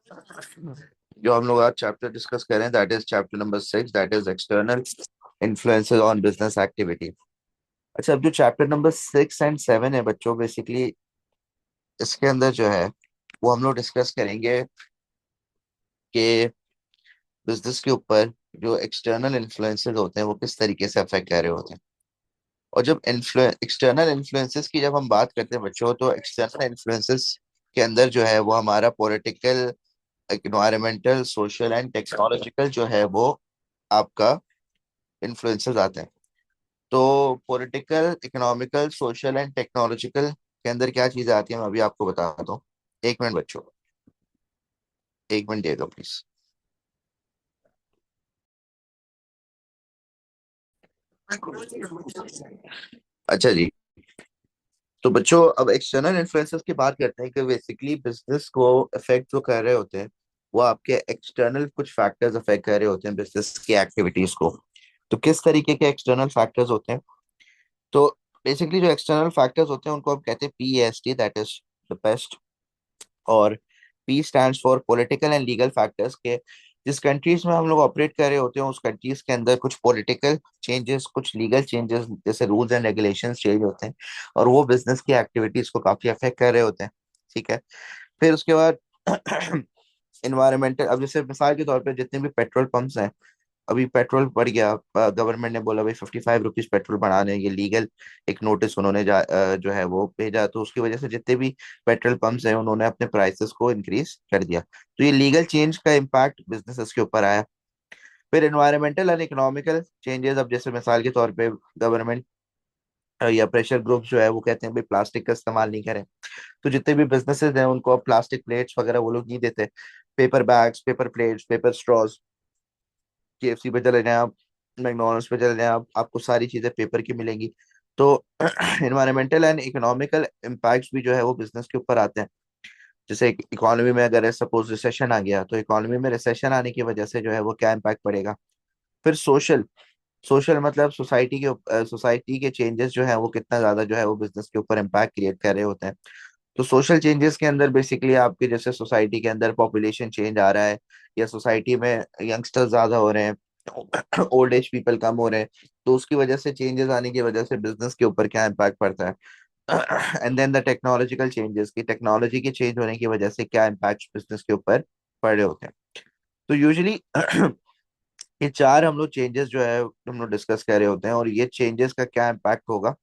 जो हम लोग आज चैप्टर डिस्कस करें, that is chapter number 6, that is external influences on business activity. अच्छा, अब जो चैप्टर नंबर 6 एंड 7 है बच्चों, बेसिकली इसके अंदर जो है वो हम लोग डिस्कस करेंगे कि बिजनेस के ऊपर जो एक्सटर्नल इन्फ्लुएंसेस होते हैं वो किस तरीके से अफेक्ट कर रहे होते हैं। और जब एक्सटर्नल इन्फ्लुएंसेस की जब हम बात करते हैं बच्चों, तो एक्सटर्नल इन्फ्लुएंसेस के अंदर जो है वो हमारा political, environmental, social and technological जो है वो आपका इन्फ्लुएंसेस आते हैं। तो political, economical, social and technological के अंदर क्या चीजें आती हैं मैं अभी आपको बताता हूँ। एक मिनट बच्चों, एक मिनट दे दो प्लीज। अच्छा जी, तो बच्चों अब एक्सटर्नल इन्फ्लुएंसेस की बात करते हैं कि बेसिकली बिजनेस को अफेक्ट जो कर रहे होते हैं वो आपके एक्सटर्नल कुछ फैक्टर्स अफेक्ट कर रहे होते हैं बिजनेस की एक्टिविटीज को। तो किस तरीके के एक्सटर्नल फैक्टर्स होते हैं? तो बेसिकली जो एक्सटर्नल फैक्टर्स होते हैं उनको हम कहते हैं PEST, that is the paste. और P stands for political and legal factors के जिस कंट्रीज में हम लोग ऑपरेट कर रहे होते हैं उस कंट्रीज के अंदर कुछ पॉलिटिकल चेंजेस, कुछ लीगल चेंजेस जैसे रूल्स एंड रेगुलेशंस चेंज होते हैं और वो बिजनेस की एक्टिविटीज को काफी अफेक्ट कर रहे होते हैं। ठीक है। फिर उसके बाद इन्वायरमेंटल, अब जैसे मिसाल के तौर पे जितने भी पेट्रोल पंप्स हैं, अभी पेट्रोल बढ़ गया, गवर्नमेंट ने बोला भाई 55 रुपीज पेट्रोल बढ़ाने, ये लीगल एक नोटिस उन्होंने जो है वो भेजा, तो उसकी वजह से जितने भी पेट्रोल पंप्स हैं उन्होंने अपने प्राइसेस को इंक्रीज कर दिया। तो ये लीगल चेंज का इम्पैक्ट बिजनेसेस के ऊपर आया। फिर एनवायरमेंटल एंड इकोनॉमिकल चेंजेस, अब जैसे मिसाल के तौर पे गवर्नमेंट या प्रेशर ग्रुप जो है वो कहते हैं भाई प्लास्टिक का इस्तेमाल नहीं करें, तो जितने भी बिजनेसेस हैं उनको अब प्लास्टिक प्लेट्स वगैरह वो लोग नहीं देते। Paper bags, paper plates, paper straws, KFC पे चले जाएं आप, मैकडोनल्ड्स पे चले जाएं आप, आपको सारी चीजें पेपर की मिलेंगी। तो इन्वायरमेंटल एंड इकोनॉमिकल इम्पैक्ट्स भी जो है वो बिजनेस के ऊपर आते हैं। जैसे इकोनॉमी में अगर सपोज रिसेशन आ गया, तो इकोनॉमी में रिसेशन आने की वजह से जो है वो क्या इम्पैक्ट पड़ेगा। फिर सोशल, सोशल मतलब सोसाइटी के चेंजेस जो है वो कितना ज्यादा जो है वो बिजनेस के ऊपर इम्पैक्ट क्रिएट कर रहे होते हैं। तो सोशल चेंजेस के अंदर बेसिकली आपके जैसे सोसाइटी के अंदर पॉपुलेशन चेंज आ रहा है, या सोसाइटी में यंगस्टर्स ज्यादा हो रहे हैं, ओल्ड एज पीपल कम हो रहे हैं, तो उसकी वजह से चेंजेस आने की वजह से बिजनेस के ऊपर क्या इम्पैक्ट पड़ता है। And then the technological changes, की टेक्नोलॉजी के चेंज होने की वजह से क्या इम्पैक्ट बिजनेस के ऊपर पड़ रहे होते हैं। तो यूजुअली ये चार हम लोग चेंजेस जो है हम लोग डिस्कस कर रहे होते हैं, और ये चेंजेस का क्या इम्पैक्ट होगा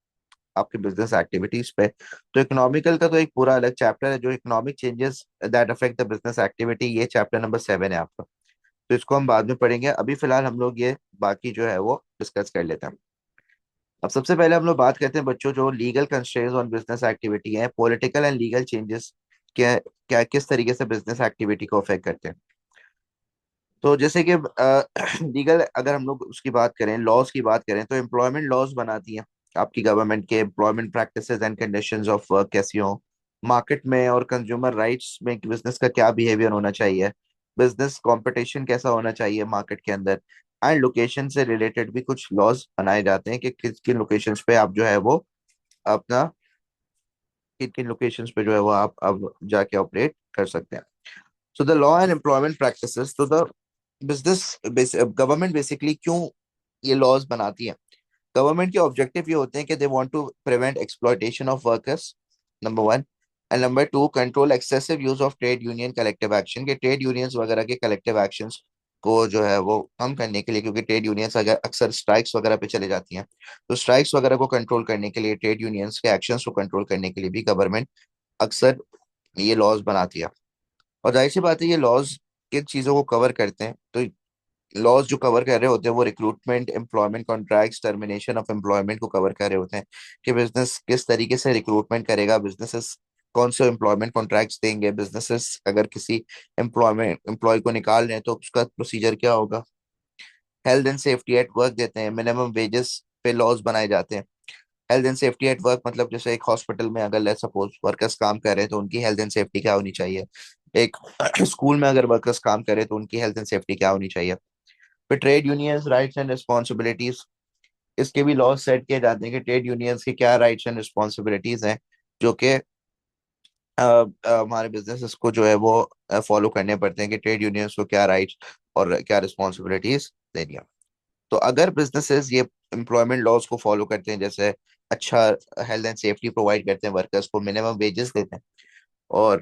आपके बिजनेस एक्टिविटीज पे। तो इकोनॉमिकल का तो एक पूरा अलग चैप्टर है, जो economic changes that affect the business activity, ये चैप्टर नंबर 7 है आपका। तो इसको हम बाद में पढ़ेंगे, अभी फिलहाल हम लोग ये बाकी जो है वो डिस्कस कर लेते हैं। अब सबसे पहले हम लोग बात करते हैं बच्चों, जो legal constraints on business activity है, पॉलिटिकल एंड लीगल चेंजेस क्या क्या किस तरीके से बिजनेस एक्टिविटी को अफेक्ट करते हैं। तो जैसे कि लीगल अगर हम लोग उसकी बात करें, लॉज की बात करें, तो एम्प्लॉयमेंट लॉज बनाती हैं आपकी गवर्नमेंट के, employment practices and conditions of work कैसी हो, मार्केट में और कंज्यूमर राइट्स में बिजनेस का क्या बिहेवियर होना चाहिए, बिजनेस कंपटीशन कैसा होना चाहिए मार्केट के अंदर, एंड लोकेशन से रिलेटेड भी कुछ लॉज बनाए जाते हैं कि किस किन लोकेशंस पे आप जो है वो अपना, किन किन लोकेशंस पे जो है वो आप अब जाके ऑपरेट कर सकते हैं। So the law and employment practices, तो द बिजनेस गवर्नमेंट बेसिकली क्यों ये लॉज बनाती है। गवर्नमेंट के ऑब्जेक्टिव ये होते हैं कि they want to prevent exploitation of workers, number one. And number two, control excessive use of trade union collective action, के ट्रेड यूनियंस वगैरह के कलेक्टिव एक्शंस को जो है वो कम करने के लिए, क्योंकि ट्रेड यूनियंस अगर अक्सर स्ट्राइक्स वगैरह पे चले जाती हैं, तो स्ट्राइक्स वगैरह को कंट्रोल करने के लिए, ट्रेड यूनियंस के एक्शंस को कंट्रोल करने के लिए भी गवर्नमेंट अक्सर ये लॉज बनाती है। और जाहिर सी बात है, ये लॉज किन चीजों को कवर करते हैं, तो लॉज जो कवर कर रहे होते हैं वो recruitment, employment contracts, termination of employment को कवर कर रहे होते हैं, कि बिजनेस किस तरीके से रिक्रूटमेंट करेगा, बिजनेसेस कौन से एम्प्लॉयमेंट कॉन्ट्रैक्ट्स देंगे, बिजनेसेस अगर किसी एम्प्लॉय को निकाल रहे हैं तो उसका प्रोसीजर क्या होगा, health and safety at work देते हैं, मिनिमम वेजेस पे लॉज बनाए जाते हैं। Health and safety at work मतलब जैसे एक हॉस्पिटल में अगर लेट्स सपोज वर्कर्स काम कर रहे हैं तो उनकी हेल्थ एंड सेफ्टी क्या होनी चाहिए, एक स्कूल में अगर वर्कर्स काम कर रहे हैं तो उनकी हेल्थ एंड सेफ्टी क्या होनी चाहिए। फिर trade unions rights and responsibilities, इसके भी लॉज सेट किए जाते हैं कि ट्रेड यूनियंस की क्या राइट्स एंड रिस्पॉन्सिबिलिटीज हैं, जो कि हमारे बिजनेसेस को जो है वो फॉलो करने पड़ते हैं कि ट्रेड यूनियंस को क्या राइट्स और क्या रिस्पॉन्सिबिलिटीज देनी है। तो अगर बिजनेसेस ये एम्प्लॉयमेंट लॉज को फॉलो करते हैं, जैसे अच्छा हेल्थ एंड सेफ्टी प्रोवाइड करते हैं, वर्कर्स को मिनिमम वेजेस देते हैं, और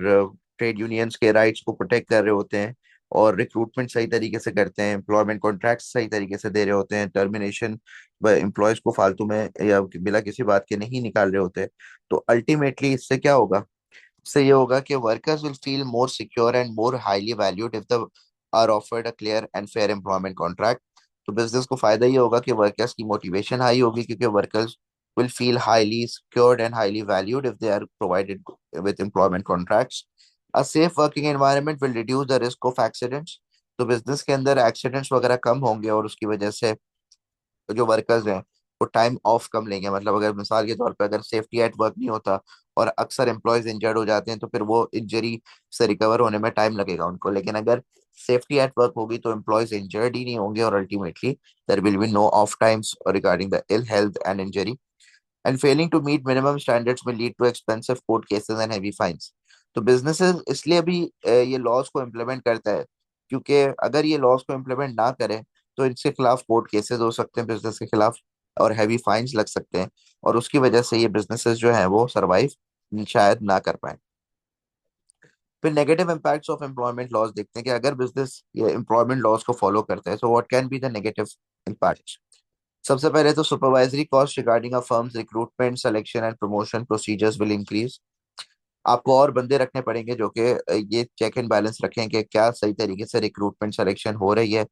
ट्रेड यूनियंस के राइट्स को प्रोटेक्ट कर रहे होते हैं, और रिक्रूटमेंट सही तरीके से करते हैं, एम्प्लॉयमेंट कॉन्ट्रैक्ट सही तरीके से दे रहे होते हैं, टर्मिनेशन एम्प्लॉयज को फालतू में या बिना किसी बात के नहीं निकाल रहे होते, तो अल्टीमेटली इससे क्या होगा? इससे ये होगा कि workers will feel more secure and more highly valued if the are offered a clear and fair employment contract. तो बिजनेस को फायदा ये होगा कि वर्कर्स की मोटिवेशन हाई होगी, क्योंकि workers will feel highly secured and highly valued if they are provided with employment contracts. A safe working environment will reduce the risk of accidents. तो बिजनेस के अंदर एक्सीडेंट्स वगैरह कम होंगे, और उसकी वजह से जो वर्कर्स हैं वो टाइम ऑफ कम लेंगे। मतलब अगर मिसाल के तौर पर अगर सेफ्टी एट वर्क नहीं होता और अक्सर एम्प्लॉयज इंजर्ड हो जाते हैं, तो फिर वो इंजरी से रिकवर होने में टाइम लगेगा उनको। लेकिन अगर सेफ्टी एट वर्क होगी तो एम्प्लॉयज इंजर्ड ही नहीं होंगे, और ultimately there will be no of times regarding the ill health and injury. And failing to meet minimum standards may lead to expensive court cases and heavy fines. तो businesses इसलिए भी ये laws को implement करता है, क्योंकि अगर ये लॉज को इम्प्लीमेंट ना करें तो इनके खिलाफ कोर्ट केसेस हो सकते हैं बिजनेस के खिलाफ, और हैवी फाइंस लग सकते हैं, और उसकी वजह से ये बिजनेसेस जो हैं वो सरवाइव शायद ना कर पाए। फिर negative impacts of employment laws देखते हैं कि अगर बिजनेस ये एम्प्लॉयमेंट लॉज को फॉलो करता है, तो what can be the negative impact. सबसे पहले तो supervisory cost regarding a firms recruitment selection and promotion procedures will increase. आपको और बंदे रखने पड़ेंगे जो कि ये चेक एंड बैलेंस रखें कि क्या सही तरीके से रिक्रूटमेंट सिलेक्शन हो रही है।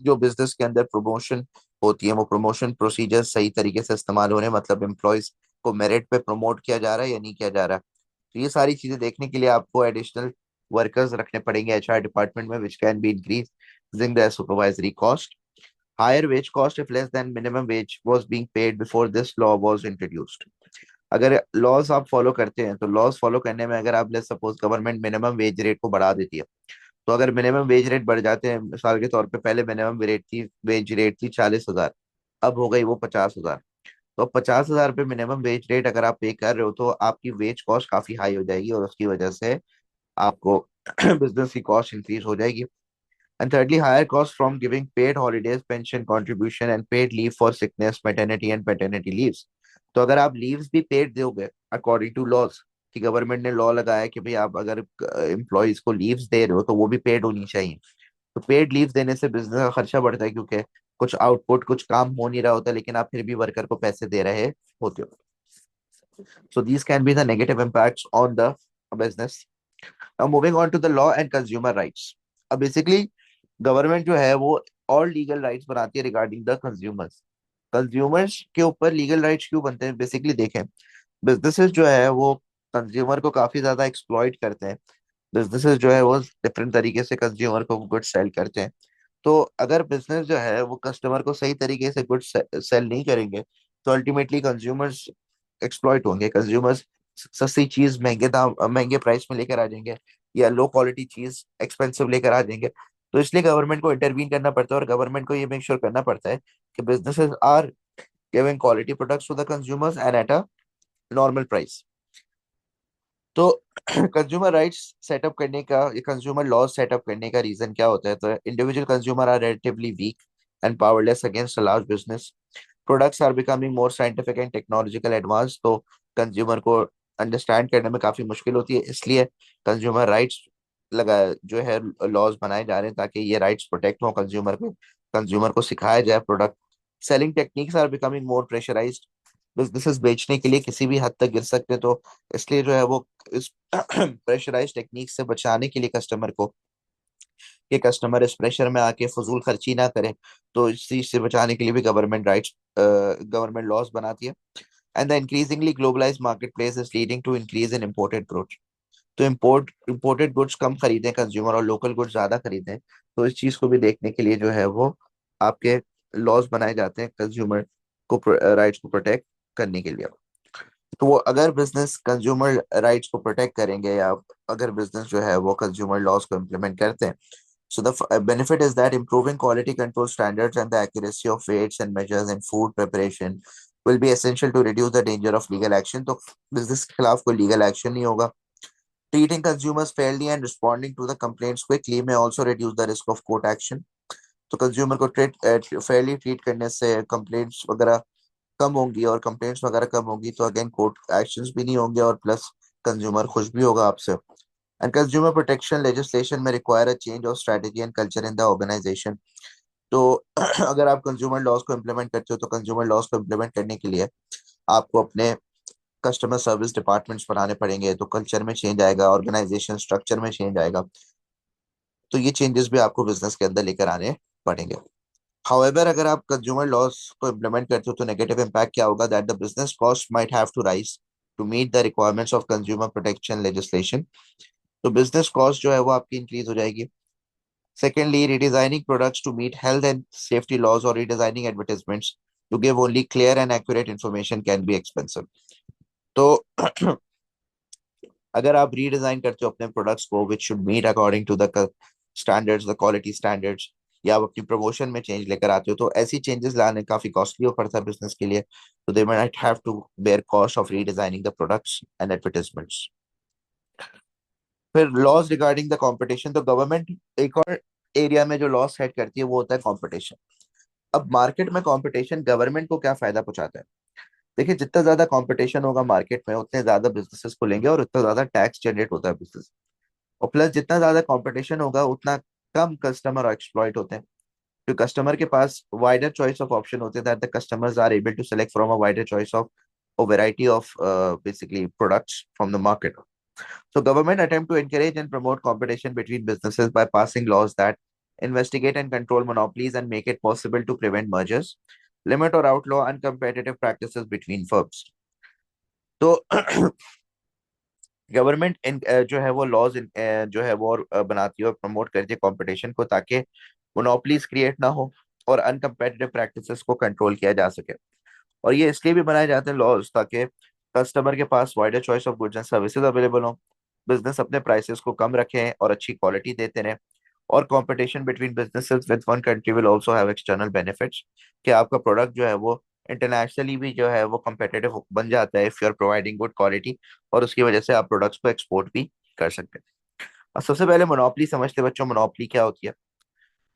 जो बिजनेस के अंदर प्रमोशन होती है वो प्रमोशन प्रोसीजर सही तरीके से इस्तेमाल हो रहे हैं, मतलब एम्प्लॉयज को मेरिट पे प्रमोट किया जा रहा है या नहीं किया जा रहा। तो ये सारी चीजें देखने के लिए आपको एडिशनल वर्कर्स रखने पड़ेंगे एचआर डिपार्टमेंट में, which can be increasing the supervisory cost. Higher wage cost if less than minimum wage was being paid before this law was introduced. अगर लॉज आप फॉलो करते हैं, तो लॉज फॉलो करने में अगर आप let's suppose government minimum wage rate को बढ़ा देती है, तो अगर मिनिमम वेज रेट बढ़ जाते हैं, मिसाल के तौर पे पहले मिनिमम रेट थी वेज रेट थी 40,000, अब हो गई वो 50,000। तो 50,000 पे मिनिमम वेज रेट अगर आप पे कर रहे हो, तो आपकी वेज कॉस्ट काफी हाई हो जाएगी, और उसकी वजह से आपको बिजनेस की कॉस्ट इंक्रीज हो जाएगी। And thirdly, higher costs from giving paid holidays, pension contribution, and paid leave for sickness, maternity and paternity leaves. तो अगर आप लीव्स भी पेड दोगे अकॉर्डिंग टू लॉज, कि गवर्नमेंट ने लॉ लगाया कि भाई आप अगर एम्प्लॉयज को लीव्स दे रहे हो तो वो भी पेड होनी चाहिए। तो पेड लीव देने से बिजनेस का खर्चा बढ़ता है, क्योंकि कुछ आउटपुट कुछ काम हो नहीं रहा होता, लेकिन आप फिर भी वर्कर को पैसे दे रहे होते हो। So these can be the negative impacts on the business. Now moving on to the law and consumer rights. अब बेसिकली गवर्नमेंट जो है वो और लीगल राइट्स बनाती है रिगार्डिंग द कंज्यूमर्स। कंज्यूमर्स के ऊपर लीगल राइट्स क्यों बनते हैं? बेसिकली देखें, बिजनेसेस जो है वो कंज्यूमर को काफी ज्यादा एक्सप्लॉइट करते हैं। बिजनेसेस जो है वो डिफरेंट तरीके से कंज्यूमर को गुड्स सेल करते हैं। तो अगर बिजनेस जो है वो कस्टमर को सही तरीके से गुड्स सेल नहीं करेंगे, तो अल्टीमेटली कंज्यूमर्स एक्सप्लॉइट होंगे। कंज्यूमर्स सस्ती चीज महंगे दाम महंगे प्राइस में लेकर आ जाएंगे, या लो क्वालिटी चीज एक्सपेंसिव लेकर आ जाएंगे। तो इसलिए गवर्नमेंट को इंटरवीन करना पड़ता है, और गवर्नमेंट को ये मेक श्योर करना पड़ता है कि businesses are giving quality products to the consumers and at a normal price. तो कंज्यूमर राइट्स सेटअप करने का, ये कंज्यूमर लॉज सेटअप करने का रीजन क्या होता है? तो individual consumer are relatively weak and powerless against a large business. Products are becoming more scientific and technological advance, तो कंज्यूमर को अंडरस्टैंड करने में काफी मुश्किल होती है। इसलिए कंज्यूमर राइट्स लगा जो है लॉज बनाए जा रहे हैं, ताकि ये राइट्स प्रोटेक्ट हो कंज्यूमर को सिखाया जाए product. Selling techniques are becoming more pressurised. Businesses बेचने के लिए किसी भी हद तक गिर सकते हैं, तो इसलिए जो है वो इस प्रेशराइज टेक्निक से बचाने के लिए कस्टमर को, कि कस्टमर इस प्रेशर में आके फजूल खर्ची ना करें, तो इस चीज से बचाने के लिए भी गवर्नमेंट लॉज बनाती है। And the increasingly globalised market place is leading to increase in imported goods. तो इम्पोर्टेड गुड्स कम खरीदें कंज्यूमर, और लोकल गुड्स ज्यादा खरीदें। तो इस चीज को भी देखने के लिए जो है वो आपके लॉज बनाए जाते हैं कंज्यूमर को राइट्स को प्रोटेक्ट करने के लिए। तो वो अगर बिजनेस कंज्यूमर राइट्स को प्रोटेक्ट करेंगे, या अगर बिजनेस जो है वो कंज्यूमर लॉज को इम्प्लीमेंट करते हैं, so the benefit is that improving quality control standards and the accuracy of weights and measures in food preparation, will be essential to reduce the danger of legal action. तो business के खिलाफ कोई legal action नहीं होगा। Treating consumers fairly and responding to the complaints quickly may also reduce the risk of court action. तो consumer को fairly treat करने से कंप्लेंट्स वगैरह कम होंगी, और कंप्लेंट्स वगैरह कम होगी तो अगेन कोर्ट एक्शंस भी नहीं होंगे, और प्लस कंज्यूमर खुश भी होगा आपसे। एंड कंज्यूमर प्रोटेक्शन लेजिस्लेशन में require a change of strategy and culture in the organisation. तो अगर आप कंज्यूमर लॉज को इम्प्लीमेंट करते हो तो कंज्यूमर लॉज को इम्प्लीमेंट करने के लिए आपको अपने कस्टमर सर्विस डिपार्टमेंट्स बनाने पड़ेंगे, तो कल्चर में चेंज आएगा, ऑर्गेनाइजेशन स्ट्रक्चर में चेंज आएगा। तो ये चेंजेस भी आपको बिजनेस के अंदर लेकर आने पड़ेंगे। हाउएवर अगर आप कंज्यूमर लॉस को इम्प्लीमेंट करते हो तो नेगेटिव इम्पैक्ट क्या होगा, that the business cost might have to rise to meet the requirements of consumer protection legislation. तो बिजनेस कॉस्ट जो है वो आपकी इंक्रीज हो जाएगी। Secondly, redesigning products to meet health and safety laws और redesigning advertisements to give only clear and accurate information can be expensive. तो अगर आप रीडिजाइन करते हो अपने प्रोडक्ट्स को which should meet according to the standards, the quality standards, या आप अपनी प्रमोशन में चेंज लेकर आते हो, तो ऐसी चेंजेस लाने काफी कॉस्टली हो पड़ता है बिजनेस के लिए। तो they might have to bear cost of redesigning the products and advertisements. फिर लॉज रिगार्डिंग द कंपटीशन। तो गवर्नमेंट एक और एरिया में जो लॉस सेट करती है वो होता है कंपटीशन। अब मार्केट में कंपटीशन गवर्नमेंट को क्या फायदा पहुंचाता है? देखिए, जितना ज्यादा कंपटीशन होगा मार्केट में उतने ज्यादा बिजनेसेस खुलेंगे और उतना ज्यादा टैक्स जनरेट होता है बिजनेस। और प्लस जितना ज्यादा कंपटीशन होगा उतना कम कस्टमर एक्सप्लॉइट होते हैं। तो कस्टमर के पास वाइडर चॉइस ऑफ ऑप्शन होते हैं, that the customers are able to select from a wider choice of a variety of basically products from the market. So government attempt to encourage and promote competition between businesses by passing laws that investigate and control monopolies and make it possible to prevent mergers, limit or outlaw uncompetitive practices between firms. तो government जो है वो laws जो है वो बनाती है और प्रमोट करती है कंपटीशन को, ताकि मोनोपलीज क्रिएट ना हो और अनकम्पेटिटिव प्रैक्टिसेस को कंट्रोल किया जा सके। और ये इसलिए भी बनाए जाते हैं लॉज ताकि कस्टमर के पास wider choice of goods and services available हो, बिजनेस अपने प्राइसेस को कम रखें और अच्छी क्वालिटी देते रहें। और competition between businesses with one country will also have external benefits, कि आपका प्रोडक्ट जो है वो इंटरनेशनली भी जो है वो competitive बन जाता है if you are providing good quality, और उसकी वजह से आप प्रोडक्ट्स को एक्सपोर्ट भी कर सकते हैं। और सबसे पहले मोनोपली समझते हैं बच्चों। मोनोपली क्या होती है?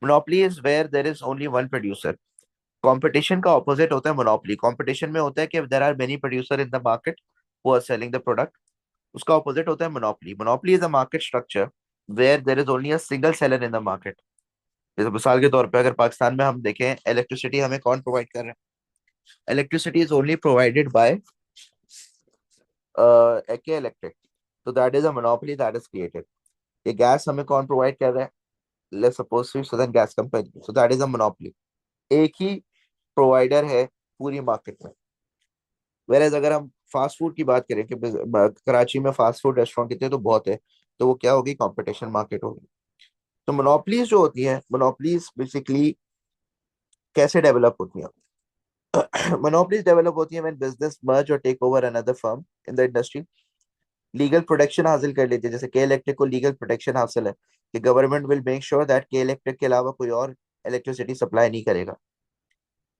Monopoly is where there is only one producer. Competition का ऑपोजिट होता है मोनोपली। कंपटीशन में होता है कि there are many producer in the market who are selling the product. उसका ऑपोजिट होता है monopoly. Monopoly is a market structure where there is only a single seller in the market. जैसे मिसाल के तौर पे अगर पाकिस्तान में हम देखें, इलेक्ट्रिसिटी हमें कौन प्रोवाइड कर रहा है? Electricity is only provided by A K Electric. तो that is a monopoly that is created. ये गैस हमें कौन प्रोवाइड कर रहा है? Let's suppose Southern Gas Company. So that is a monopoly. एक ही प्रोवाइडर है पूरी मार्केट में। वेरएज अगर हम फास्ट फूड की बात करें कि कराची में फास्ट फूड रेस्टोरेंट कितने, तो बहुत है, तो वो क्या होगी? कंपटीशन मार्केट होगी। तो मोनोपलीज जो होती है, मोनोपलीज बेसिकली कैसे डेवलप होती हैं? मोनोपलीज डेवलप होती है व्हेन बिजनेस मर्ज और take over another firm in the industry. Legal protection हासिल कर लेती है। जैसे के इलेक्ट्रिक को लीगल प्रोटेक्शन हासिल है कि government will make sure that K Electric के अलावा कोई और इलेक्ट्रिसिटी सप्लाई नहीं करेगा।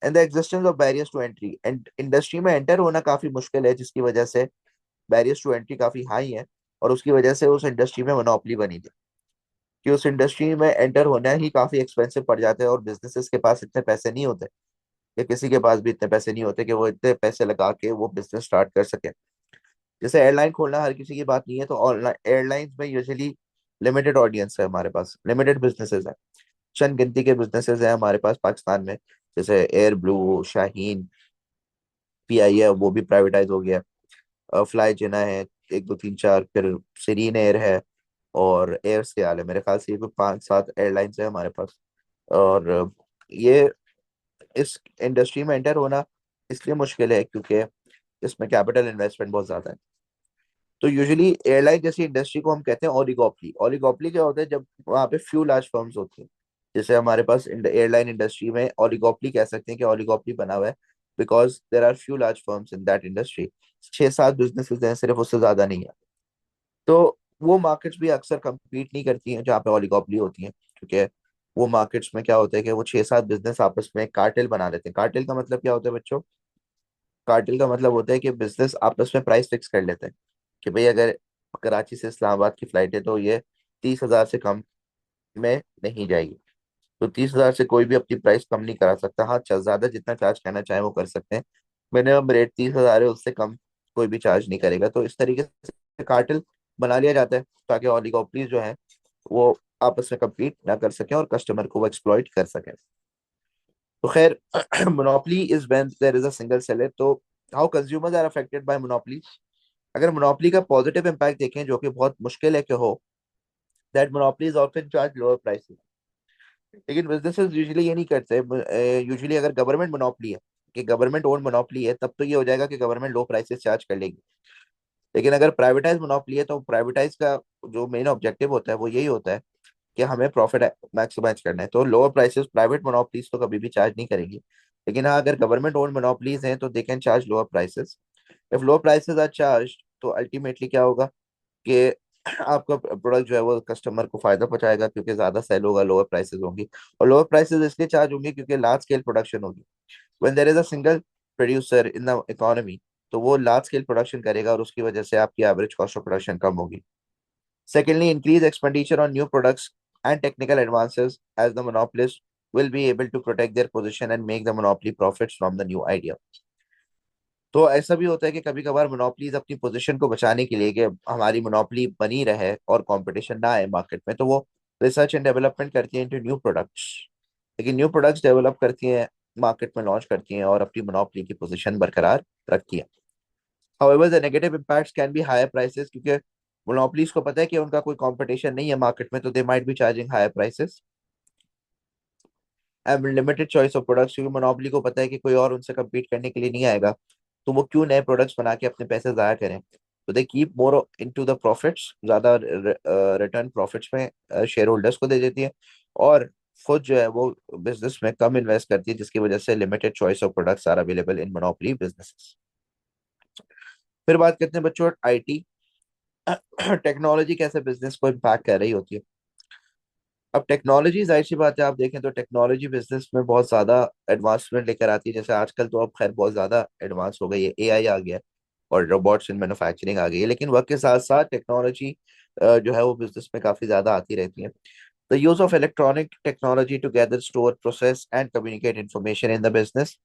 And the existence of barriers to entry. And industry में एंटर होना काफी मुश्किल है, जिसकी वजह से बैरियर्स टू एंट्री काफी हाई है, और उसकी वजह से उस इंडस्ट्री में मोनोपोली बनी थी कि उस इंडस्ट्री में एंटर होना ही काफी एक्सपेंसिव पड़ जाता है, और बिजनेसेस के पास इतने पैसे नहीं होते, या किसी के पास भी इतने पैसे नहीं होते कि वो इतने पैसे लगा के वो बिजनेस स्टार्ट कर सके। जैसे एयरलाइन खोलना हर किसी की बात नहीं है, तो ऑनलाइन एयरलाइंस में यूजुअली लिमिटेड ऑडियंस है, हमारे पास लिमिटेड बिजनेसेस हैं, चंद गिनती के बिजनेसेस हैं हमारे पास पाकिस्तान में। जैसे एयर ब्लू, शाहीन, पीआई है, वो भी प्राइवेटाइज हो गया। फ्लाई जिना है, एक दो तीन चार, फिर सीरीन एयर है, और एयर सियाल है। मेरे ख्याल से ये कोई 5-7 एयरलाइंस है हमारे पास। और ये इस इंडस्ट्री में एंटर होना इसलिए मुश्किल है क्योंकि इसमें कैपिटल इन्वेस्टमेंट बहुत ज्यादा है। तो यूजुअली एयरलाइन जैसी इंडस्ट्री को हम कहते हैं ओलिगोपली। ओलिगोपली क्या होता है? जब वहाँ पे फ्यू लार्ज फर्म्स होती हैं। जैसे हमारे पास एयरलाइन इंडस्ट्री में ओलिगोपली कह सकते हैं कि ओलिगोपली बना हुआ है, because there are few large firms in that industry. 6-7 businesses हैं सिर्फ, उससे ज्यादा नहीं है। तो वो मार्केट्स भी अक्सर compete नहीं करती हैं जहाँ पे ओलिगोपली होती हैं, क्योंकि वो मार्केट्स में क्या होता है कि वो 6-7 बिजनेस आपस में कार्टेल बना लेते हैं। कार्टेल का मतलब क्या होता है बच्चों? कार्टेल का मतलब होता है कि बिजनेस आपस में प्राइस फिक्स कर लेते हैं कि भाई अगर कराची से इस्लामाबाद की फ्लाइट है तो ये 30,000 से कम में नहीं जाएगी। तो 30,000 से कोई भी अपनी प्राइस कम नहीं करा सकता। हाँ, ज्यादा जितना चार्ज करना चाहे वो कर सकते हैं। मिनिमम रेट 30,000 है, उससे कम कोई भी चार्ज नहीं करेगा। तो इस तरीके से कार्टेल बना लिया जाता है ताकि ओलिगोपोलीज जो है वो आपस में कम्पीट ना कर सकें और कस्टमर को वो एक्सप्लॉइट कर सकें। तो खैर monopoly is when there is a single seller. तो how consumers are affected by monopoly. अगर मोनोपोली का पॉजिटिव इम्पैक्ट देखें, जो कि बहुत मुश्किल है कि हो, that monopolies often charge lower prices. लेकिन बिजनेसेस यूजुअली ये नहीं करते। यूजुअली अगर गवर्नमेंट मोनोपोली है, कि गवर्नमेंट ओन मोनोपोली है, तब तो ये हो जाएगा कि गवर्नमेंट लो प्राइसेस चार्ज कर लेगी। लेकिन अगर प्राइवेटाइज मोनोपोली है तो प्राइवेटाइज का जो मेन ऑब्जेक्टिव होता है वो यही होता है कि हमें प्रॉफिट मैक्सिमाइज करना है। तो लोअर प्राइसेस प्राइवेट मोनोपोलीज तो कभी भी चार्ज नहीं करेंगी। लेकिन हाँ, अगर गवर्नमेंट ओन मोनोपोलीज हैं तो they can charge lower prices. If lower prices are charge तो अल्टीमेटली क्या होगा कि आपका प्रोडक्ट जो है वो कस्टमर को फायदा पहुंचाएगा, क्योंकि ज्यादा सेल होगा, लोअर प्राइसेस होंगी। और लोअर प्राइसेस इसलिए चार्ज होंगी क्योंकि लार्ज स्केल प्रोडक्शन होगी। When there is a single producer in the economy, तो वो लार्ज स्केल प्रोडक्शन करेगा और उसकी वजह से आपकी एवरेज कॉस्ट ऑफ प्रोडक्शन कम होगी। Secondly, increase expenditure on new products and technical advances, as the monopolist will be able to protect their position and make the monopoly profits from the new idea. तो ऐसा भी होता है कि कभी कभार monopolies अपनी पोजीशन को बचाने के लिए कि हमारी मोनोपली बनी रहे और कंपटीशन ना आए मार्केट में, तो वो रिसर्च एंड डेवलपमेंट करती है इनटू न्यू प्रोडक्ट्स। लेकिन न्यू प्रोडक्ट्स डेवलप करती हैं, मार्केट में लॉन्च करती हैं और अपनी मोनोपली की पोजीशन बरकरार रखती है। However, the negative impacts can be higher prices, क्योंकि मोनोपलीज को पता है कि उनका कोई कंपटीशन नहीं है मार्केट में, तो they might be charging higher prices and limited choice of products. क्योंकि मोनोपोली को पता है कि कोई और उनसे कम्पीट करने के लिए नहीं आएगा, तो वो क्यों नए प्रोडक्ट्स बना के अपने पैसे जाया करें। तो they keep more into the profits, ज्यादा रिटर्न प्रॉफिट्स में शेयर होल्डर्स को दे देती है, और खुद जो है वो बिजनेस में कम इन्वेस्ट करती है, जिसकी वजह से limited choice of products are available in monopoly businesses. फिर बात करते हैं बच्चों आईटी। टेक्नोलॉजी कैसे बिजनेस को इम्पैक्ट कर रही होती है। अब टेक्नोलॉजी, जाहिर सी बात है, आप देखें तो टेक्नोलॉजी बिजनेस में बहुत ज्यादा एडवांसमेंट लेकर आती है। जैसे आजकल तो अब खैर बहुत ज्यादा एडवांस हो गई है, एआई आ गया है और रोबोट्स इन मैन्युफैक्चरिंग आ गई है। लेकिन वक्त के साथ साथ टेक्नोलॉजी जो है वो बिजनेस में काफी ज्यादा आती रहती है। The use of electronic technology to gather, store, process and communicate information in the business.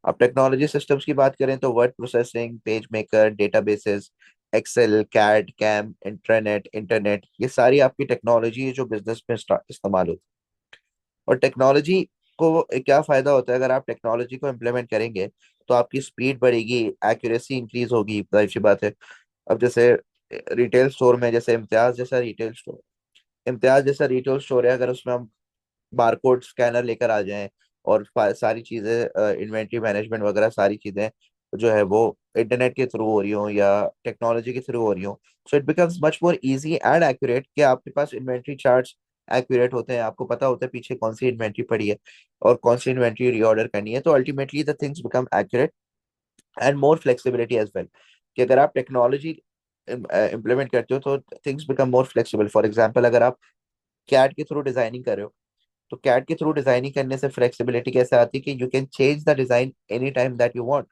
अब टेक्नोलॉजी सिस्टम्स की बात करें तो word processing, PageMaker, databases, Excel, CAD, CAM, internet internet, ये सारी आपकी टेक्नोलॉजी है जो बिजनेस में इस्तेमाल होती है। और टेक्नोलॉजी को क्या फायदा होता है, अगर आप टेक्नोलॉजी को इम्प्लीमेंट करेंगे तो आपकी स्पीड बढ़ेगी, एक्यूरेसी इंक्रीज होगी, जाहिर सी बात है। अब जैसे रिटेल स्टोर में, जैसे इम्तियाज जैसा रिटेल स्टोर है, अगर उसमें हम बारकोड स्कैनर लेकर आ जाएं और सारी चीजें, इन्वेंट्री मैनेजमेंट वगैरह सारी चीजें जो है वो इंटरनेट के थ्रू हो रही हो या टेक्नोलॉजी के थ्रू हो रही हो, so it becomes much more easy and accurate कि आपके पास इन्वेंट्री चार्ट्स एक्यूरेट होते हैं, आपको पता होता है पीछे कौन सी इन्वेंट्री पड़ी है और कौन सी इन्वेंट्री रीऑर्डर करनी है। तो ultimately the things become accurate and more flexibility as well, कि अगर आप टेक्नोलॉजी इम्प्लीमेंट करते हो तो things become more flexible. For example, अगर आप कैड के थ्रू डिजाइनिंग कर रहे हो, तो कैड के थ्रू डिजाइनिंग करने से फ्लेक्सिबिलिटी कैसे आती है कि you can change the design any time that you want.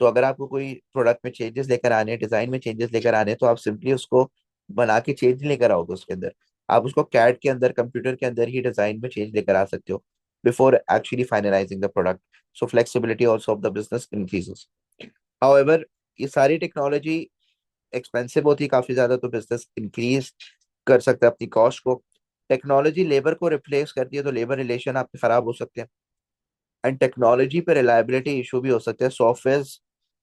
तो अगर आपको कोई प्रोडक्ट में चेंजेस लेकर आने हैं, डिजाइन में चेंजेस लेकर आने हैं, तो आप सिंपली उसको बना के चेंज लेकर आओगे उसके अंदर। आप उसको कैड के अंदर, कंप्यूटर के अंदर ही डिजाइन में चेंज लेकर आ सकते हो before actually finalising the product. So flexibility also of the business increases. However, ये सारी टेक्नोलॉजी एक्सपेंसिव होती है काफी ज्यादा, तो बिजनेस इंक्रीज कर सकता है अपनी कॉस्ट को। टेक्नोलॉजी लेबर को रिप्लेस करती है तो लेबर रिलेशन आपके खराब हो सकते हैं। एंड टेक्नोलॉजी पे रिलायबिलिटी इशू भी हो सकते हैं, सॉफ्टवेयर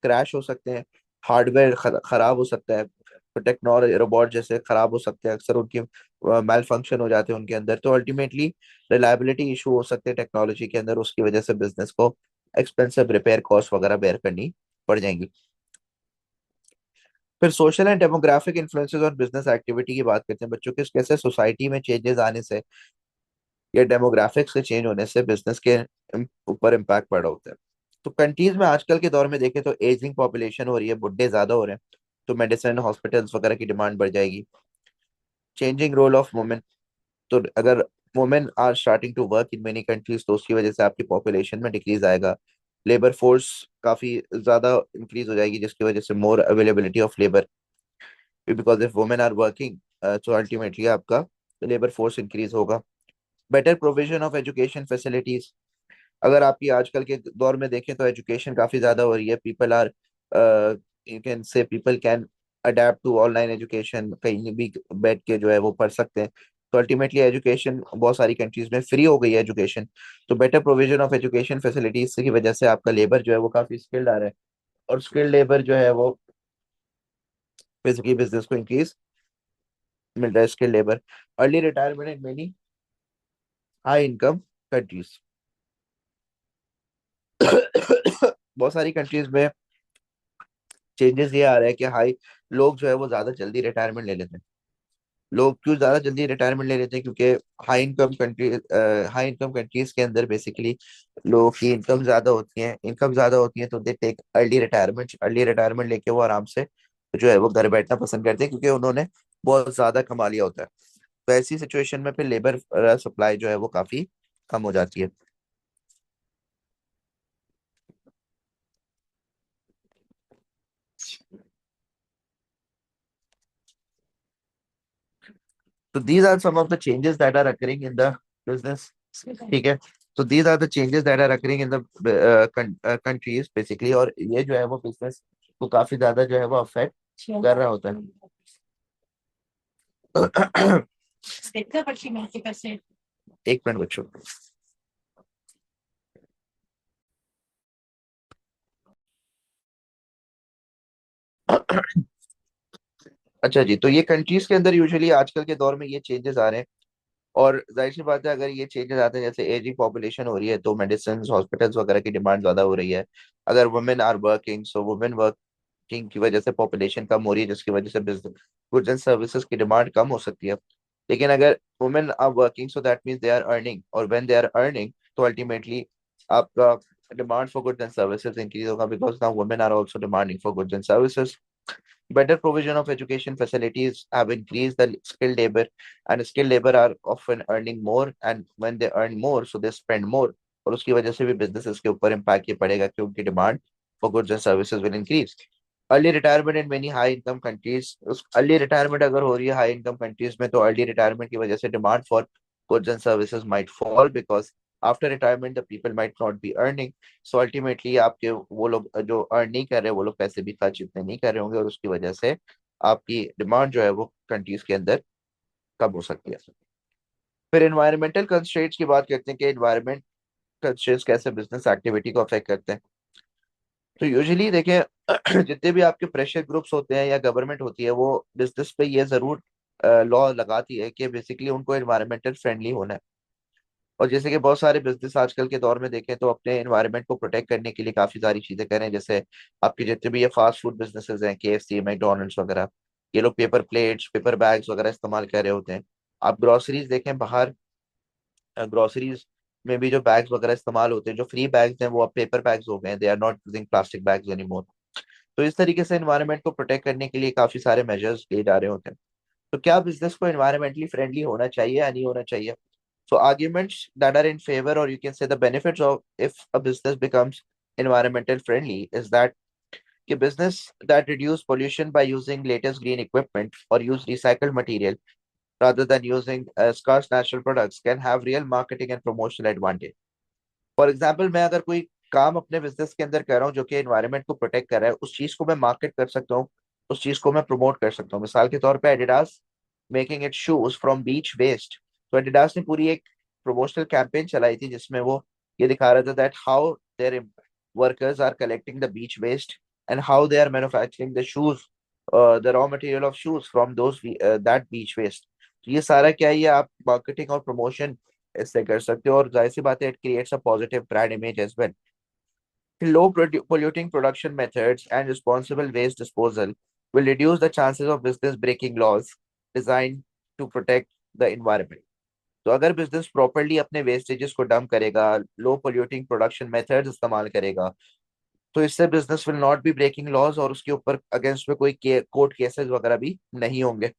क्रैश हो सकते हैं, हार्डवेयर खराब हो सकता है। तो टेक्नोलॉजी रोबोट जैसे खराब हो सकते हैं, अक्सर उनकी मेल फंक्शन हो जाते हैं उनके अंदर। तो अल्टीमेटली रिलायबिलिटी इशू हो सकते हैं टेक्नोलॉजी के अंदर, उसकी वजह से बिजनेस को एक्सपेंसिव रिपेयर कॉस्ट वगैरह बेयर करनी पड़ जाएंगी। फिर सोशल एंड डेमोग्राफिक इन्फ्लुएंसेस और बिजनेस एक्टिविटी की बात करते हैं बच्चों के, कैसे सोसाइटी में चेंजेस आने से या डेमोग्राफिक्स के चेंज होने से बिजनेस के ऊपर इम्पैक्ट पड़ा होता है। तो कंट्रीज में आजकल के दौर में देखें तो एजिंग पॉपुलेशन हो रही है, बुढ़े ज्यादा हो रहे हैं, तो मेडिसिन, हॉस्पिटल्स वगैरह की डिमांड बढ़ जाएगी। चेंजिंग रोल ऑफ वुमेन, तो अगर women are starting to work in many countries तो उसकी वजह से आपकी पॉपुलेशन में डिक्रीज आएगा। लेबर फोर्स काफी ज्यादा इंक्रीज हो जाएगी, जिसकी वजह से more availability of labour, because if women are working तो अल्टीमेटली आपका लेबर फोर्स इंक्रीज होगा। Better provision of education facilities, अगर आपकी आजकल के दौर में देखें तो एजुकेशन काफी ज्यादा हो रही है। People are, you can say people can adapt to online education, कहीं भी बैठ के जो है वो पढ़ सकते हैं। तो अल्टीमेटली एजुकेशन बहुत सारी कंट्रीज में फ्री हो गई है एजुकेशन। तो better provision of education facilities की वजह से आपका लेबर जो है वो काफी स्किल्ड आ रहा है, और स्किल्ड लेबर जो है वो बेसिकली बिजनेस को इंक्रीज मिल रहा है, skilled labour. Early retirement in many high income countries, बहुत सारी कंट्रीज में चेंजेस ये आ रहा है कि हाई लोग जो है वो ज्यादा जल्दी रिटायरमेंट ले लेते हैं। लोग क्यों ज्यादा जल्दी रिटायरमेंट ले लेते हैं? क्योंकि हाई इनकम कंट्रीज के अंदर बेसिकली लोगों की इनकम ज्यादा होती है, तो दे टेक अर्ली रिटायरमेंट लेके वो आराम से जो है वो घर बैठना पसंद करते हैं, क्योंकि उन्होंने बहुत ज्यादा कमा लिया होता है। तो ऐसी सिचुएशन में फिर लेबर सप्लाई जो है वो काफी कम हो जाती है। तो these are some of the changes that are occurring in the business, ठीक है। तो these are the changes that are occurring in the countries basically, और ये जो है वो बिजनेस को काफी ज्यादा जो है वो अफेक्ट कर रहा होता है। एक मिनट बच्चों। अच्छा जी, तो ये कंट्रीज के अंदर यूजुअली आजकल के दौर में ये चेंजेस आ रहे हैं। और जाहिर सी बात है, अगर ये चेंजेस आते हैं, जैसे एजिंग पॉपुलेशन हो रही है, तो मेडिसिन हॉस्पिटल्स वगैरह की डिमांड ज्यादा हो रही है। अगर women are working, so women working की वजह से पॉपुलेशन कम हो रही है, जिसकी वजह से बिजनेस गुड्स एंड सर्विसेज की डिमांड कम हो सकती है। लेकिन अगर women are working, so that means they are earning, और व्हेन दे आर अर्निंग, तो अल्टीमेटली आपका demand for goods and services increase होगा, because now women are also demanding for goods and services. Better provision of education facilities have increased the skilled labor, and skilled labor are often earning more, and when they earn more, so they spend more. और उसकी वजह से भी businesses के ऊपर impact ये पड़ेगा कि उनकी demand for goods and services will increase. Early retirement in many high income countries, उस अर्ली रिटायरमेंट अगर हो रही है हाई इनकम कंट्रीज में, तो अर्ली रिटायरमेंट की वजह से demand for goods and services might fall, because after retirement the people might not be earning. So ultimately आपके वो लोग जो अर्न नहीं कर रहे, वो लोग पैसे भी खर्च इतने नहीं कर रहे होंगे, और उसकी वजह से आपकी डिमांड जो है वो कंट्रीज के अंदर कम हो सकती है। फिर एनवायरमेंटल कंस्ट्रेंट्स की बात करते हैं कि एनवायरमेंट कंस्ट्रेंट्स कैसे बिजनेस एक्टिविटी को अफेक्ट करते हैं। तो यूजुअली देखें, जितने भी आपके प्रेशर ग्रुप्स होते हैं या गवर्नमेंट होती है, वो बिजनेस पे ये जरूर लॉ लगाती है कि बेसिकली उनको एनवायरमेंटल फ्रेंडली होना है। और जैसे कि बहुत सारे बिजनेस आजकल के दौर में देखें तो अपने एनवायरनमेंट को प्रोटेक्ट करने के लिए काफी सारी चीजें कर रहे हैं। जैसे आपके जितने भी ये फास्ट फूड बिजनेसेस हैं, KFC, मैकडोनल्ड्स वगैरह, ये लोग पेपर प्लेट्स, पेपर बैग्स वगैरह इस्तेमाल कर रहे होते हैं। आप ग्रोसरीज देखें बाहर, ग्रोसरीज में भी जो बैग्स वगैरह इस्तेमाल होते हैं, जो फ्री बैग्स हैं, वो अब पेपर बैग्स हो गए हैं, they are not using plastic bags anymore. तो इस तरीके से एनवायरनमेंट को प्रोटेक्ट करने के लिए काफी सारे मेजर्स लिए जा रहे होते हैं। तो क्या बिजनेस को एनवायरमेंटली फ्रेंडली होना चाहिए या नहीं होना चाहिए? So arguments that are in favor, or you can say the benefits of if a business becomes environmental friendly, is that a business that reduce pollution by using latest green equipment or use recycled material rather than using scarce natural products can have real marketing and promotional advantage. For example, मैं अगर कोई काम अपने business के अंदर कर रहा हूँ जो कि एनवायरनमेंट को प्रोटेक्ट कर रहा है, उस चीज को मैं मार्केट कर सकता हूँ, उस चीज को मैं प्रमोट कर सकता हूँ। मिसाल के तौर पे Adidas making it shoes from beach waste, तो एडिडास ने पूरी एक प्रमोशनल कैंपेन चलाई थी, जिसमें वो ये दिखा रहा था that how their workers are collecting the beach waste and how they are manufacturing the shoes, the raw material of shoes from those that beach waste. तो ये सारा क्या है, ये आप मार्केटिंग और प्रमोशन इससे कर सकते हो, और जाहिर सी बात है, it creates a positive brand image as well. Low polluting production methods and responsible waste disposal will reduce the chances of business breaking laws designed to protect the environment. तो अगर बिजनेस प्रॉपरली अपने wastages को dump करेगा, low polluting production methods इस्तेमाल करेगा, तो इससे business will not be breaking laws, और उसके ऊपर अगेंस्ट में कोई कोर्ट केसेस वगैरह भी नहीं होंगे।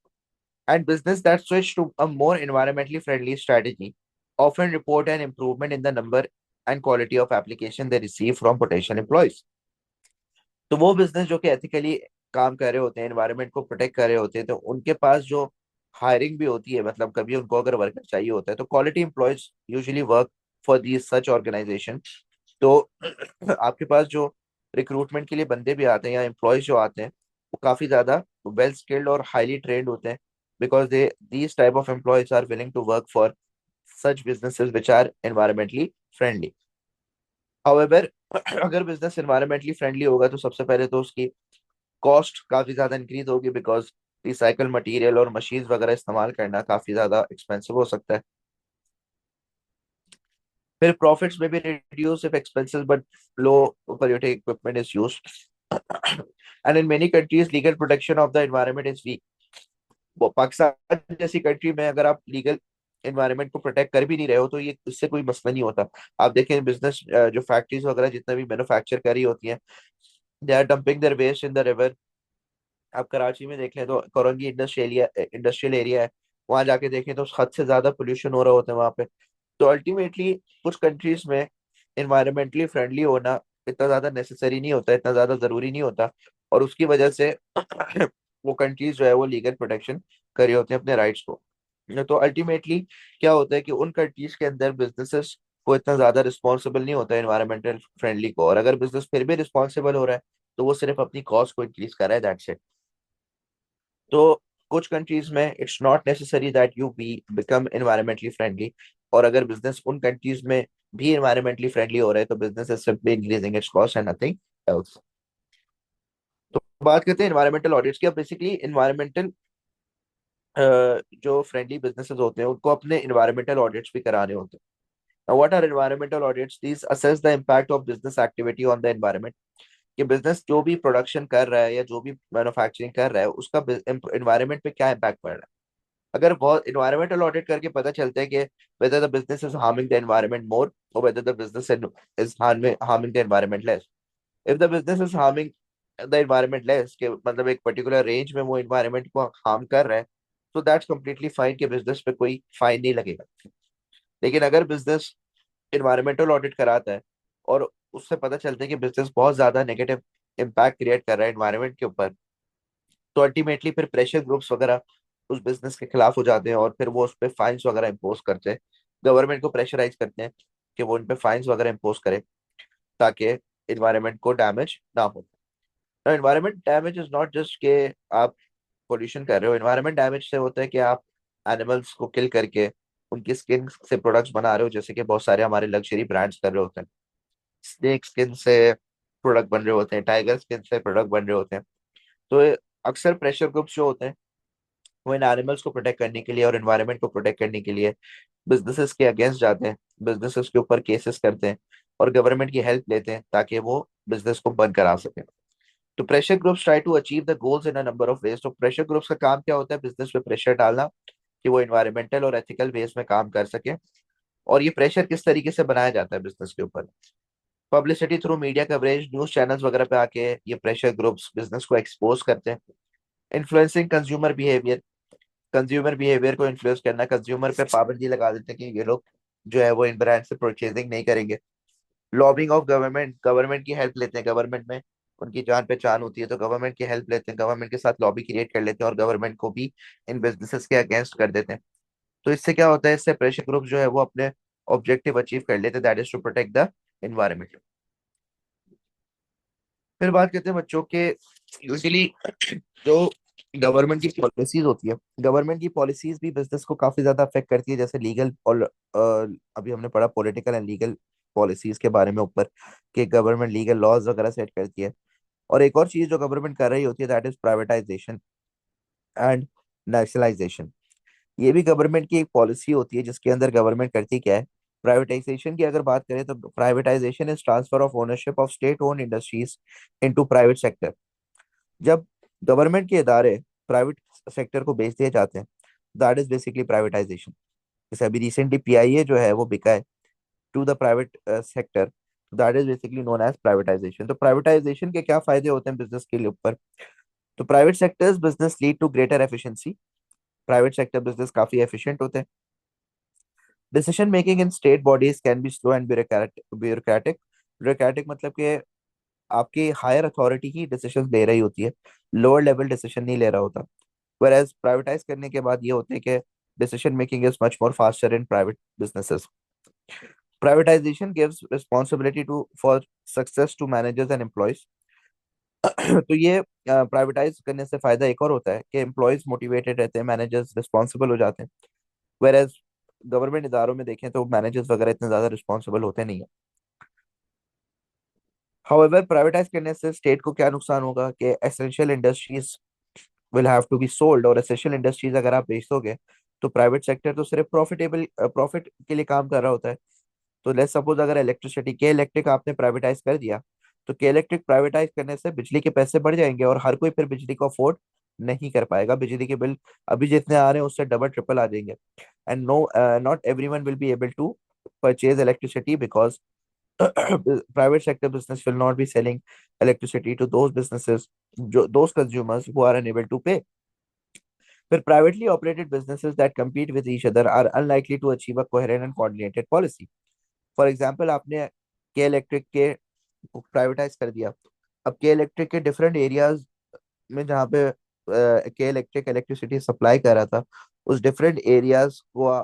And business that switch to a more environmentally friendly strategy often report an improvement in the number. And quality of application they receive from potential employees. तो वो बिजनेस जो कि एथिकली काम कर रहे होते हैं, एनवायरनमेंट को प्रोटेक्ट कर रहे होते हैं, तो उनके पास जो हायरिंग भी होती है, मतलब कभी उनको अगर वर्कर चाहिए होता है, तो quality employees usually work for the such organisation. तो आपके पास जो रिक्रूटमेंट के लिए बंदे भी आते हैं या एम्प्लॉयज जो आते हैं, वो काफी ज्यादा वेल स्किल्ड और हाईली ट्रेंड होते हैं, because they these type of employees are willing to work for such businesses which are environmentally friendly. However, अगर बिजनेस एनवायरमेंटली फ्रेंडली होगा तो सबसे पहले तो उसकी कॉस्ट काफी ज्यादा इंक्रीज होगी, बिकॉज रिसाइकल मटेरियल और मशीन वगैरह इस्तेमाल करना काफी ज्यादा एक्सपेंसिव हो सकता है। फिर प्रॉफिट्स में भी reduce if expenses but low polluting equipment is used. And in many countries legal protection of the environment is weak. वो पाकिस्तान जैसी कंट्री में अगर आप लीगल एनवायरनमेंट को प्रोटेक्ट कर भी नहीं रहे हो तो ये इससे कोई मसला नहीं होता। आप देखें बिजनेस जो फैक्ट्रीज वगैरह जितना भी मैन्युफैक्चर कर रही होती हैं, they are dumping their waste in the river. आप कराची में देख लें तो कोरंगी इंडस्ट्रियल एरिया है, वहां जाके देखें तो हद से ज्यादा पोल्यूशन हो रहा होता है वहां पे। तो अल्टीमेटली कुछ कंट्रीज में इन्वायरमेंटली फ्रेंडली होना इतना ज्यादा नेसेसरी नहीं होता, इतना ज्यादा जरूरी नहीं होता, और उसकी वजह से वो कंट्रीज जो है वो लीगल प्रोटेक्शन कर रहे होते हैं अपने राइट्स को। तो अल्टीमेटली क्या होता है कि उन कंट्रीज के अंदर बिजनेसेस को इतना ज्यादा रिस्पॉन्सिबल नहीं होता है इन्वायरमेंटल फ्रेंडली को, और अगर बिजनेस फिर भी रिस्पॉन्सिबल हो रहा है तो वो सिर्फ अपनी कॉस्ट को इंक्रीज कर रहा है, दैट्स इट। तो कुछ कंट्रीज में it's not necessary that you be become environmentally friendly, और अगर बिजनेस उन कंट्रीज में भी एनवायरमेंटली फ्रेंडली हो रहा है तो business is simply increasing its cost and nothing else. तो बात करते हैं एनवायरमेंटल ऑडिट्स की। अब बेसिकली एनवायरमेंटल जो फ्रेंडली बिजनेसेस होते हैं उनको अपने एनवायरमेंटल ऑडिट्स भी कराने होते हैं। Now, what are environmental audits? These assess the impact of business activity on the environment। कि बिजनेस जो भी प्रोडक्शन कर रहा है या जो भी मैन्युफैक्चरिंग कर रहा है उसका एनवायरनमेंट पे क्या इम्पैक्ट पड़ रहा है। अगर बहुत इन्वायरमेंटल ऑडिट करके पता चलता है कि whether the business is harming the environment more or whether the business is harming the environment less। if the business is harming the environment less, कि मतलब एक पर्टिकुलर रेंज में वो environment को हार्म कर रहा है, तो दैट्स completely फाइन कि बिजनेस पे कोई फाइन नहीं लगेगा। लेकिन अगर बिजनेस इन्वायरमेंटल ऑडिट कराता है और उससे पता चलता है कि बिजनेस बहुत ज्यादा नेगेटिव इम्पैक्ट क्रिएट कर रहा है एनवायरनमेंट के ऊपर, तो अल्टीमेटली फिर प्रेशर ग्रुप्स वगैरह उस बिजनेस के खिलाफ हो जाते हैं और फिर वो उस पर फाइन्स वगैरह इम्पोज करते हैं, गवर्नमेंट को प्रेशराइज करते हैं कि वो उन पे फाइन्स वगैरह इम्पोज करे ताकि इन्वायरमेंट को डैमेज ना हो। Environment damage is not just के आप पोल्यूशन कर रहे हो, इन्वायरमेंट डैमेज से होता है कि आप एनिमल्स को किल करके उनकी स्किन से प्रोडक्ट्स बना रहे हो, जैसे कि बहुत सारे हमारे लग्जरी ब्रांड्स कर रहे होते हैं। स्नेक स्किन से प्रोडक्ट बन रहे होते हैं, टाइगर स्किन से प्रोडक्ट बन रहे होते हैं। तो अक्सर प्रेशर ग्रुप्स जो होते हैं वो इन एनिमल्स को प्रोटेक्ट करने के लिए और एनवायरनमेंट को प्रोटेक्ट करने के लिए बिजनेसेस के अगेंस्ट जाते हैं, बिजनेसेस के ऊपर केसेस करते हैं और गवर्नमेंट की हेल्प लेते हैं ताकि वो बिजनेस को बंद करा सके। तो pressure groups try to achieve the goals in a number of ways. तो प्रेशर ग्रुप्स का काम क्या होता है, बिजनेस पे प्रेशर डालना कि वो इन्वायरमेंटल और एथिकल वेज में काम कर सके। और ये प्रेशर किस तरीके से बनाया जाता है बिजनेस के ऊपर, publicity through media coverage, news channels वगैरह पे आके ये प्रेशर ग्रुप्स बिजनेस को एक्सपोज करते हैं। Influencing consumer behaviour, consumer behaviour को इन्फ्लुएंस करना, कंज्यूमर पे पाबंदी लगा देते हैं कि ये लोग जो है वो इन ब्रांड से परचेजिंग नहीं करेंगे। लॉबिंग ऑफ गवर्नमेंट, गवर्नमेंट की हेल्प लेते हैं, गवर्नमेंट में उनकी जान पहचान होती है तो गवर्नमेंट की हेल्प लेते हैं, गवर्नमेंट के साथ लॉबी क्रिएट कर लेते हैं और गवर्नमेंट को भी इन बिजनेसेस के अगेंस्ट कर देते हैं। तो इससे क्या होता है, इससे प्रेशर ग्रुप जो है वो अपने ऑब्जेक्टिव अचीव कर लेते हैं, that is to protect the environment. फिर बात करते हैं बच्चों के, यूजली जो गवर्नमेंट की पॉलिसीज होती है, गवर्नमेंट की पॉलिसीज भी बिजनेस को काफी ज्यादा अफेक्ट करती है, जैसे लीगल और अभी हमने पढ़ा पॉलिटिकल एंड लीगल पॉलिसीज के बारे में ऊपर, कि गवर्नमेंट लीगल लॉज वगैरह सेट करती है। और एक और चीज जो गवर्नमेंट कर रही होती है that is privatisation and nationalisation. ये भी गवर्नमेंट की एक पॉलिसी होती है जिसके अंदर गवर्नमेंट करती क्या है। प्राइवेटाइजेशन की अगर बात करें तो privatisation is transfer of ownership of state owned industries into private sector. जब गवर्नमेंट के इदारे प्राइवेट सेक्टर को बेच दिए जाते हैं, दैट इज बेसिकली प्राइवेटाइजेशन। जैसे अभी रिसेंटली पीआईए जो है वो बिका है to the private sector, that is basically known as privatisation. तो प्राइवेटाइजेशन के क्या फायदे होते हैं बिजनेस के लिए ऊपर, तो private sectors business lead to greater efficiency, private sector business काफी एफिशिएंट होते हैं। Decision making in state bodies can be slow and bureaucratic bureaucratic मतलब कि आपकी हायर अथॉरिटी ही डिसीजन ले रही होती है, लोअर लेवल डिसीजन नहीं ले रहा होता। whereas प्राइवेटाइज करने के बाद ये होते हैं कि decision making is much more faster in private businesses. Privatisation gives responsibility to for success to managers and employees. तो ये प्राइवेटाइज करने से फायदा एक और होता है कि एम्प्लॉयज मोटिवेटेड रहते हैं, मैनेजर्स रिस्पॉन्सिबल हो जाते हैं। वेर गवर्नमेंट इदारों में देखें तो मैनेजर्स वगैरह इतने ज्यादा रिस्पॉन्सिबल होते नहीं है। हाउएवर प्राइवेटाइज करने से स्टेट को क्या नुकसान होगा कि essential industries will have to be sold, और एसेंशियल इंडस्ट्रीज अगर आप बेच दोगे तो प्राइवेट सेक्टर तो सिर्फ प्रॉफिट के लिए काम कर रहा होता है। तो लेट्स सपोज अगर इलेक्ट्रिसिटी के इलेक्ट्रिक आपने प्राइवेटाइज कर दिया, तो के इलेक्ट्रिक प्राइवेटाइज करने से बिजली के पैसे बढ़ जाएंगे और हर कोई फिर बिजली को अफोर्ड नहीं कर पाएगा। बिजली के बिल अभी जितने आ रहे हैं उससे डबल ट्रिपल आ जाएंगे। And no, not everyone will be able to purchase electricity because private sector business will not be selling electricity to those businesses, those consumers who are unable to pay. But privately operated businesses that compete with each other are unlikely to achieve a coherent and coordinated policy. For example आपने के Electric के privatise कर दिया, अब के Electric के different areas में जहाँ पे के इलेक्ट्रिक इलेक्ट्रिसिटी सप्लाई कर रहा था, उस डिफरेंट एरियाज को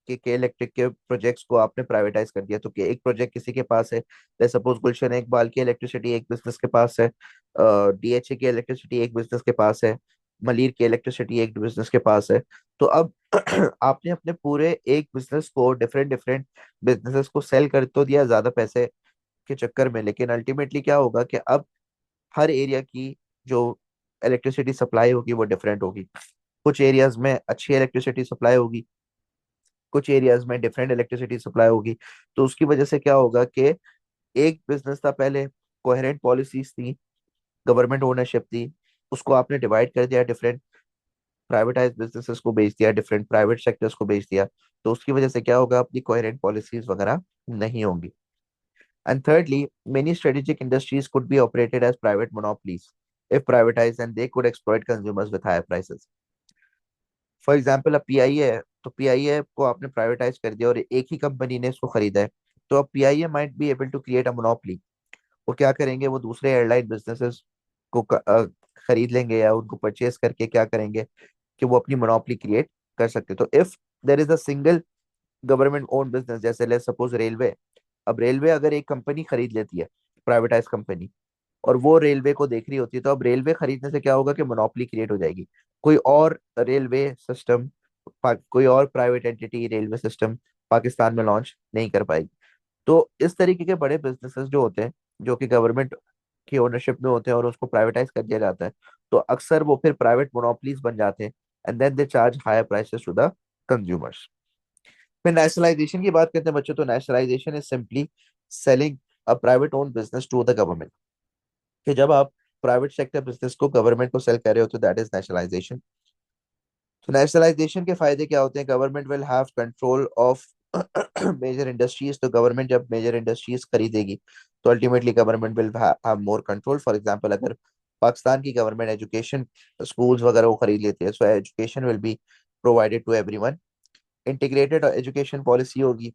के इलेक्ट्रिक के प्रोजेक्ट्स को आपने प्राइवेटाइज कर दिया। तो कि एक प्रोजेक्ट किसी के पास है, जैसे सपोज गुलशन इकबाल की इलेक्ट्रिसिटी एक बिजनेस के पास है, डीएचए की इलेक्ट्रिसिटी एक बिजनेस के पास है, मलिर की इलेक्ट्रिसिटी एक बिजनेस के पास है। तो अब आपने अपने पूरे एक बिजनेस को डिफरेंट डिफरेंट बिजनेसेस को सेल कर तो दिया ज्यादा पैसे के चक्कर में, लेकिन अल्टीमेटली क्या होगा कि अब हर एरिया की जो इलेक्ट्रिसिटी सप्लाई होगी वो डिफरेंट होगी। कुछ एरियाज में अच्छी इलेक्ट्रिसिटी सप्लाई होगी, कुछ एरियाज में डिफरेंट इलेक्ट्रिसिटी सप्लाई होगी। तो उसकी वजह से क्या होगा कि एक बिजनेस था पहले, कोहेरेंट पॉलिसीज थी, गवर्नमेंट ओनरशिप थी, उसको आपने डिवाइड कर दिया, डिफरेंट प्राइवेटाइज बिजनेसेस को बेच दिया, डिफरेंट प्राइवेट सेक्टर्स को बेच दिया। तो उसकी वजह से क्या होगा, अपनी कोहेरेंट पॉलिसीज वगैरह नहीं होंगी। And thirdly, many strategic industries could be operated as private monopolies if privatized, and they could exploit consumers with higher prices. For example अब पीआईए है, तो पीआईए को आपने प्राइवेटाइज कर दिया और एक ही कंपनी ने इसको खरीदा है। तो अब PIA might be able to create a monopoly. वो क्या करेंगे, वो दूसरे एयरलाइन बिजनेसेस को खरीद लेंगे या उनको परचेज करके क्या करेंगे कि वो अपनी मोनोपोली क्रिएट कर सकते। तो if there is a single government own business, जैसे लेट्स सपोज रेलवे, अब रेलवे अगर एक कंपनी खरीद लेती है, प्राइवेटाइज कंपनी, और वो रेलवे को देख रही होती है, तो अब रेलवे खरीदने से क्या होगा कि मोनोपोली क्रिएट हो जाएगी। कोई और रेलवे सिस्टम, कोई और private entity railway system Pakistan में लॉन्च नहीं कर पाएगी। तो इस तरीके के बड़े बिजनेसेस जो होते हैं, जो कि गवर्नमेंट की ओनरशिप में होते हैं और उसको प्राइवेटाइज कर दिया जाता है, तो अक्सर वो फिर प्राइवेट मोनोपोलीज बन जाते हैं, and then they charge higher prices to the consumers. फिर नेशनलाइजेशन की बात करते हैं बच्चों, तो nationalisation is simply selling a private own business to the government. कि जब आप प्राइवेट सेक्टर बिजनेस को गवर्नमेंट को सेल कर रहे हो तो दैट इज नेशनलाइजेशन। तो नेशनलाइजेशन के फायदे क्या होते हैं, government will have control of major industries. तो गवर्नमेंट जब मेजर इंडस्ट्रीज खरीदेगी तो ultimately government will have more control. For example अगर पाकिस्तान की गवर्नमेंट एजुकेशन स्कूल्स वगैरह वो खरीद लेती है, so education will be provided to everyone. Integrated education policy होगी।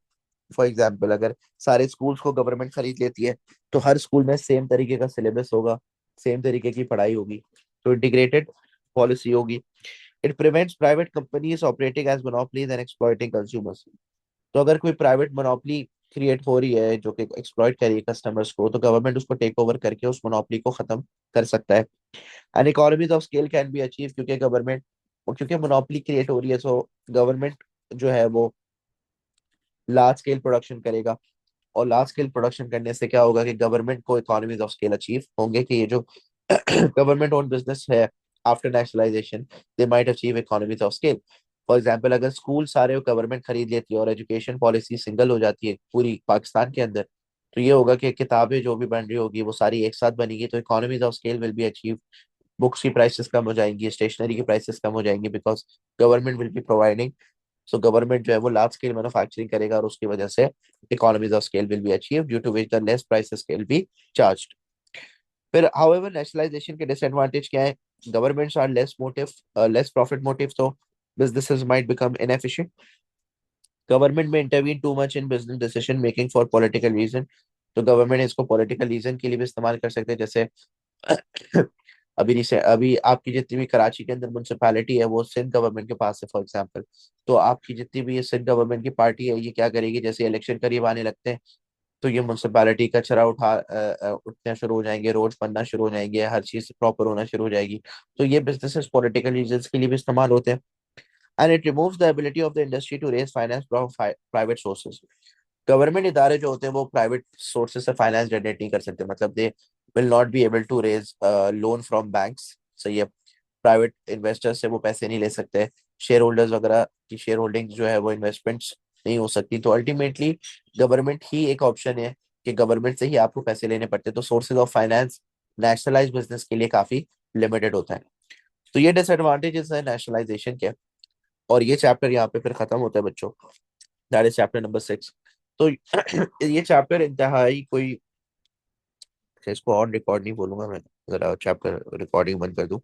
फॉर एग्जाम्पल अगर सारे स्कूल्स को गवर्नमेंट खरीद लेती है तो हर स्कूल में सेम तरीके का सिलेबस होगा, सेम तरीके की पढ़ाई होगी, तो इंटीग्रेटेड पॉलिसी होगी। It prevents private companies operating as monopolies and exploiting consumers. तो अगर कोई प्राइवेट मोनोपली क्रिएट हो रही है जो कि एक्सप्लॉइट कर रही है कस्टमर्स को, तो गवर्नमेंट उसको टेक ओवर करके उस मोनोपली को खत्म कर सकता है। And economies of scale can be achieve, क्योंकि मोनोपली क्रिएट हो रही है, सो गवर्नमेंट जो है वो लार्ज स्केल प्रोडक्शन करेगा, और लार्ज स्केल प्रोडक्शन करने से क्या होगा कि गवर्नमेंट को इकोनॉमीज ऑफ स्केल अचीव होंगे, कि ये जो गवर्नमेंट ओन बिजनेस है after nationalisation, they might achieve economies of scale. For example अगर स्कूल सारे गवर्नमेंट खरीद लेती है और एजुकेशन पॉलिसी सिंगल हो जाती है पूरी पाकिस्तान के अंदर, तो ये होगा कि किताबें जो भी बन रही होगी वो सारी एक साथ बनेगी, तो economies of scale will be achieve. Books की प्राइसेस कम हो जाएंगी, स्टेशनरी की प्राइसेस कम हो जाएंगी, because government will be providing. So government जो है वो लार्ज स्केल मैन्युफैक्चरिंग करेगा और उसकी वजह से economies of scale will be achieve, due to which the less prices will be charged. फिर हाउएवर नेशनलाइजेशन के डिसएडवांटेज क्या है, governments are less profit motive, तो businesses might become inefficient, government में intervene too much in business decision making for political reason. तो government इसको political reason के लिए भी इस्तेमाल कर सकते हैं, जैसे अभी आपकी जितनी भी कराची के अंदर म्यूनसिपैलिटी है वो सिंध गवर्नमेंट के पास है फॉर एग्जांपल। तो आपकी जितनी भी ये सिंध गवर्नमेंट की पार्टी है ये क्या करेगी, जैसे इलेक्शन करीब आने लगते हैं तो ये म्यूनसिपैलिटी का चरा उठना शुरू हो जाएंगे, रोड बनना शुरू हो जाएंगे, हर चीज प्रॉपर होना शुरू हो जाएगी। तो ये बिजनेसेस पॉलिटिकल रीजंस के लिए भी इस्तेमाल होते हैं। And it removes the ability of the industry to raise finance from private sources. Government इदारे जो होते हैं वो प्राइवेट सोर्सेज से फाइनेंस जनरेट नहीं कर सकते, मतलब they will not be able to raise loan from banks. सही है, प्राइवेट इन्वेस्टर्स से वो पैसे नहीं ले सकते, शेयर होल्डर्स वगैरह की शेयर होल्डिंग जो है वो इन्वेस्टमेंट्स नहीं हो सकती। तो अल्टीमेटली गवर्नमेंट ही एक ऑप्शन है कि गवर्नमेंट से ही आपको पैसे लेने पड़ते हैं। तो sources of finance nationalise business के लिए काफी लिमिटेड होता है। तो ये डिसएडवांटेजेस है नेशनलाइजेशन के। और ये चैप्टर यहाँ पे फिर खत्म होता है बच्चों, दैट इज चैप्टर नंबर 6। तो ये चैप्टर इंतहाई कोई, इसको ऑन रिकॉर्ड नहीं बोलूंगा मैं, जरा चैप्टर रिकॉर्डिंग बंद कर दूं।